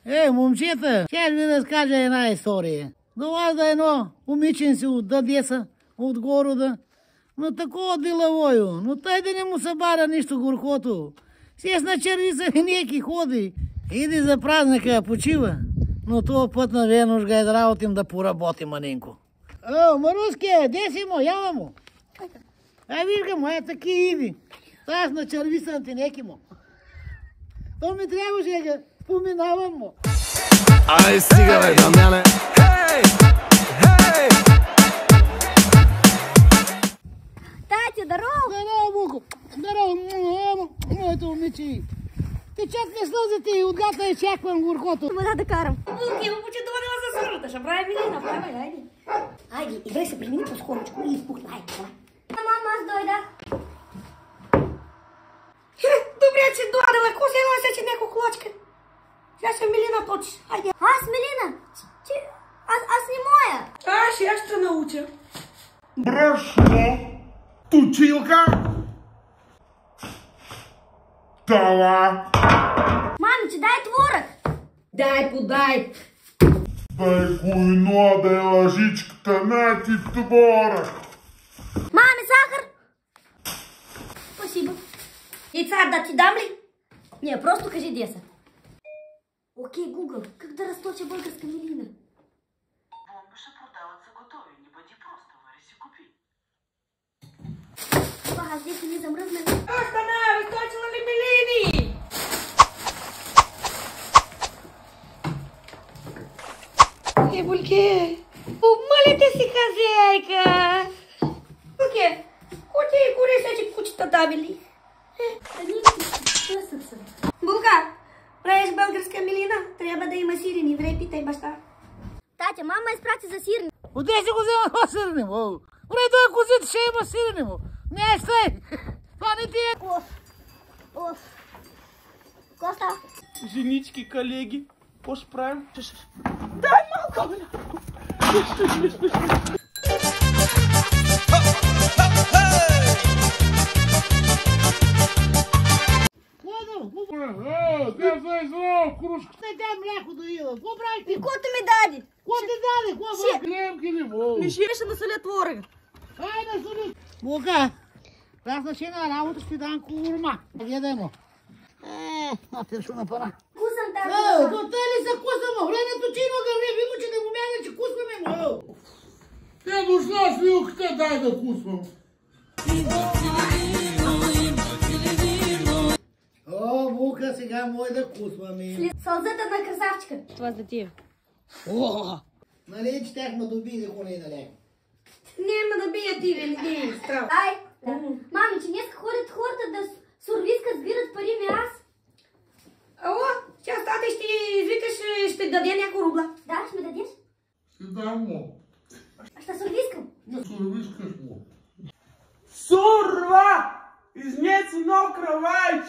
Момчета, ще ви разкажа една история. Долаза едно момиченце от Дадеса, от города, но такова деловою, но той да не му събара нищо горкото. Сес на червица винеки ходи, иди за празника, почива. Но този път на Венуш га е да работим да поработи маненко. Маруске, де си му, ява му. Вижга му, таки иди. Аз на червица на тинеки му. То ми трябваше да споминавам му. Ай, стига бе, Дамяне! Хей! Хей! Татю, здорово! Здорово, Буко! Здорово, моето момиче! Течат ми слъзите и отгата изчаквам горкото. Вода да карам. Булки, момче, доводила за сърната, ще прави Милина, прави, айде. Айде, играй се, премини по-скорочко и изпухна, айде, давай. Мама, аз дойдах. Добре, че дойдела, ко се нося, че неко клочка. Сега ще Милина точиш, айде. Аз, Милина? Аз не моя. Аз ще науча. Брашно, точилка, тала, Мамиче, дай творог. Дай, подай. дай куйно, дай лъжичката, на ти творог. Маме, сахар. Спасибо. И цар да ти дам ли? Не, просто кажи деса. Окей, Google, как да разточа българска милина? Бомби ще продават са готови, не бъди просто, вари си купи. Това, аз здесь не замръзнали. Остана, разточила ли Милини? Бульке, обмалите си, хазяйка. Бульке, ходи и кури се, че кучета давили. Булка, правиш българска Милина, трябва да има сирени, врей питай баща. Татя, мама изпрати за сирни. Отде си го взема това сирене му? Уре, това козит ще има сирене му. Не, стой! Това не ти е... Оф. Коста. Женички, колеги, какво ще правим? Дай малко, бля. Те са извъл, кружка. Не дай мляко да ила. Какво правиш ти? Кото ми даде? Какво ти даде? Какво правиш? Кремки ли, мол? Ми ще насоля творога. Айде, сули. Бука, аз на шена работа ще дам курма. Гледай му. Мате, шо напара. Кусам тази. То тъй ли са кусама? Времето чино гърне, вимо, че не го мяга, че кусваме му. Те дошла с вилката, дай да кусвам. Бука, сега може да кусваме. Сълзата на красавчика. Това за тия. Нали, че тях ме доби, ако не е наляко. Няма да бия ти, не страх. Ай, мами, че днес ходят хората да сурвискат, сбират пари ми аз. Ало, тя стата ще извикаш, ще даде няколко рубла. Да, ще ми дадеш? Ще дам му. Ще сурвискам. Не сурвискаш му. Сурва! Изнеси нов кравайч!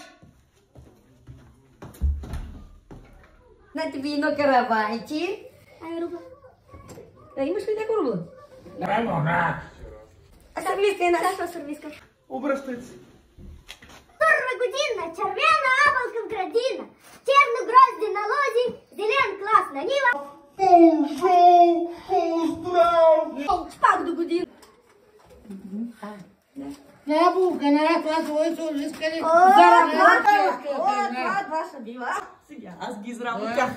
На тебе едно каравайче. Ай, рубла. Да, имаш ли няколко рубла? Дай му, на. А сървиска една. Сега ще сурвискам. Обръщайте се. Първа година, червена ябълка в градина, черно грозди на лози, зелен клас на нива. Пошъл, поздрав! Пак до година. Не, Бука, не, това твое сурвиска ли? Това са била. Сега аз ги изработях.